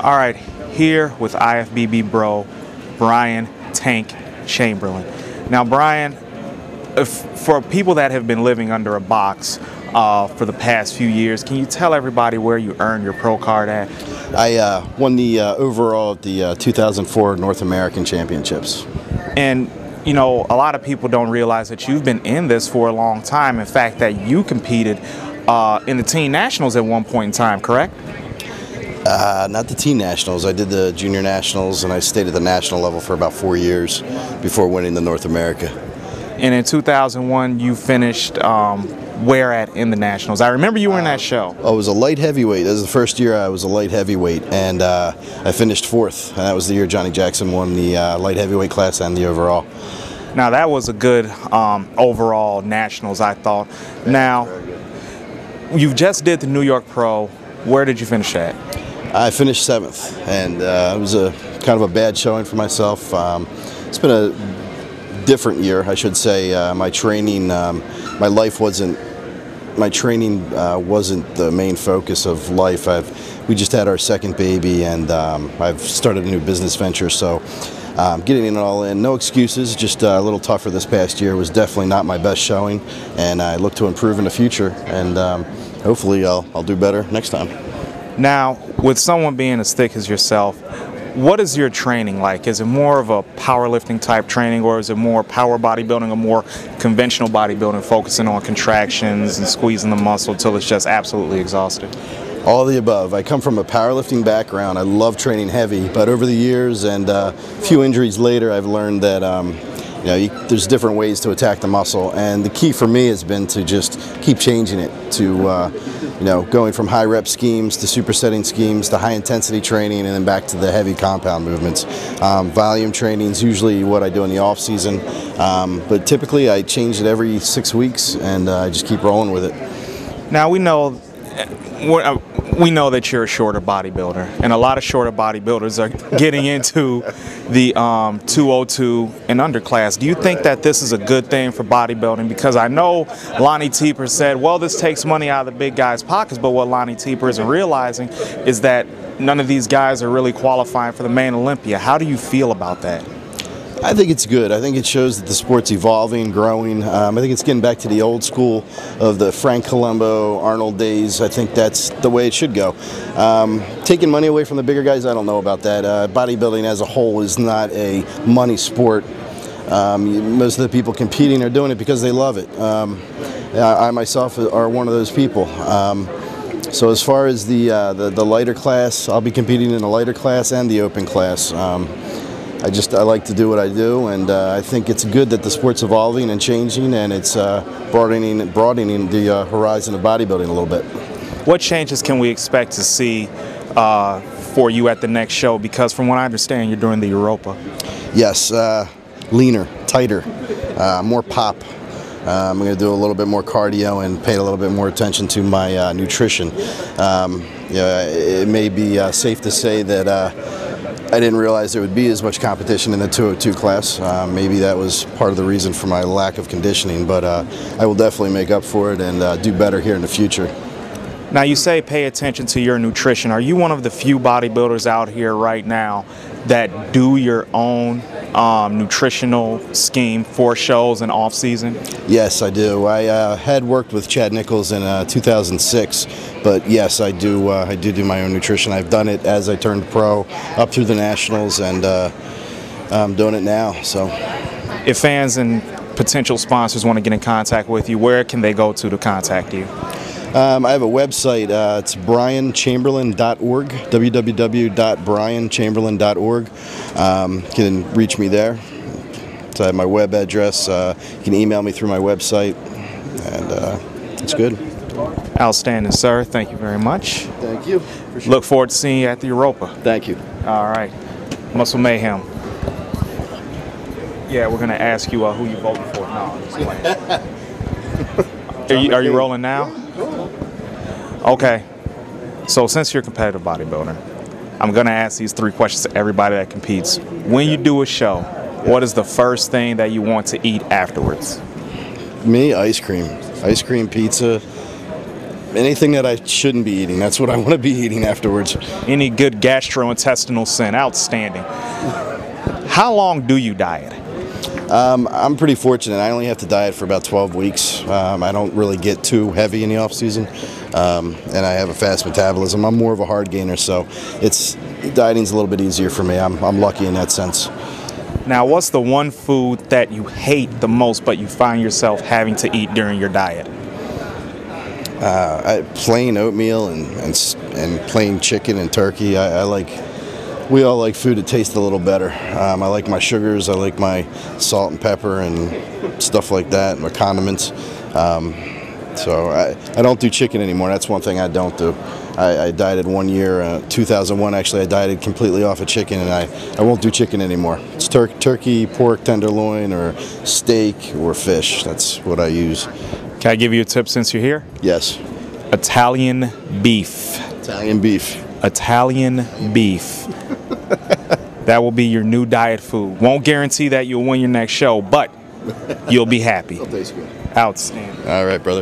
All right, here with IFBB bro, Brian Tank Chamberlain. Now, Brian, for people that have been living under a box for the past few years, can you tell everybody where you earned your pro card at? I won the overall at the 2004 North American Championships. And you know, a lot of people don't realize that you've been in this for a long time. In fact, that you competed in the teen nationals at one point in time, correct? Not the teen nationals. I did the junior nationals, and I stayed at the national level for about 4 years before winning the North America. And in 2001, you finished where at in the nationals? I remember you were in that show. I was a light heavyweight. That was the first year I was a light heavyweight, and I finished fourth. And that was the year Johnny Jackson won the light heavyweight class and the overall. Now, that was a good overall nationals, I thought. Now, you just did the New York Pro. Where did you finish at? I finished 7th, and it was a kind of a bad showing for myself. It's been a different year, I should say. My training, my training wasn't the main focus of life. We just had our second baby, and I've started a new business venture, so getting it all in. No excuses, just a little tougher this past year. It was definitely not my best showing, and I look to improve in the future, and hopefully I'll do better next time. Now, with someone being as thick as yourself, what is your training like? Is it more of a powerlifting type training, or is it more power bodybuilding or more conventional bodybuilding, focusing on contractions and squeezing the muscle until it's just absolutely exhausted? All of the above. I come from a powerlifting background. I love training heavy, but over the years and a few injuries later, I've learned that there's different ways to attack the muscle, and the key for me has been to just keep changing it to going from high rep schemes to supersetting schemes to high intensity training, and then back to the heavy compound movements. Volume training is usually what I do in the off season, but typically I change it every 6 weeks, and I just keep rolling with it. Now, we know that you're a shorter bodybuilder, and a lot of shorter bodybuilders are getting into the 202 and under class. Do you think that this is a good thing for bodybuilding? Because I know Lonnie Tieper said, well, this takes money out of the big guys' pockets, but what Lonnie Tieper isn't realizing is that none of these guys are really qualifying for the main Olympia. How do you feel about that? I think it's good. I think it shows that the sport's evolving, growing. I think it's getting back to the old school of the Frank Colombo, Arnold days. I think that's the way it should go. Taking money away from the bigger guys, I don't know about that. Bodybuilding as a whole is not a money sport. Most of the people competing are doing it because they love it. I myself are one of those people. So as far as the lighter class, I'll be competing in the lighter class and the open class. I like to do what I do, and I think it's good that the sport's evolving and changing, and it's broadening the horizon of bodybuilding a little bit. What changes can we expect to see for you at the next show? Because from what I understand, you're doing the Europa. Yes, leaner, tighter, more pop. I'm going to do a little bit more cardio and pay a little bit more attention to my nutrition. It may be safe to say that I didn't realize there would be as much competition in the 202 class. Maybe that was part of the reason for my lack of conditioning, but I will definitely make up for it and do better here in the future. Now, you say pay attention to your nutrition. Are you one of the few bodybuilders out here right now that do your own nutritional scheme for shows and off season? Yes, I do. I had worked with Chad Nichols in 2006, but yes, I do my own nutrition. I've done it as I turned pro, up through the nationals, and I'm doing it now. So, if fans and potential sponsors want to get in contact with you, where can they go to contact you? I have a website. It's brianchamberlain.org, www.brianchamberlain.org. You can reach me there. So I have my web address. You can email me through my website, and it's good. Outstanding, sir. Thank you very much. Thank you. Look forward to seeing you at the Europa. Thank you. All right. Muscle Mayhem. Yeah, we're going to ask you who you voted for. No, I'm just playing. Are you rolling now? Okay, so since you're a competitive bodybuilder, I'm going to ask these 3 questions to everybody that competes. When you do a show, what is the first thing that you want to eat afterwards? Me, ice cream. Ice cream, pizza, Anything that I shouldn't be eating, that's what I want to be eating afterwards. Any good gastrointestinal sin, outstanding. How long do you diet? I'm pretty fortunate. I only have to diet for about 12 weeks. I don't really get too heavy in the off season, and I have a fast metabolism. I'm more of a hard gainer, so dieting's a little bit easier for me. I'm lucky in that sense. Now, what's the one food that you hate the most, but you find yourself having to eat during your diet? Plain oatmeal and plain chicken and turkey. We all like food that tastes a little better. I like my sugars. I like my salt and pepper and stuff like that, my condiments. So I don't do chicken anymore. That's one thing I don't do. I dieted 1 year, 2001 actually, I dieted completely off of chicken, and I won't do chicken anymore. It's turkey, pork, tenderloin, or steak, or fish. That's what I use. Can I give you a tip since you're here? Yes. Italian beef. Italian beef. Italian beef. That will be your new diet food. Won't guarantee that you'll win your next show, but you'll be happy. It'll taste good. Outstanding. All right, brother.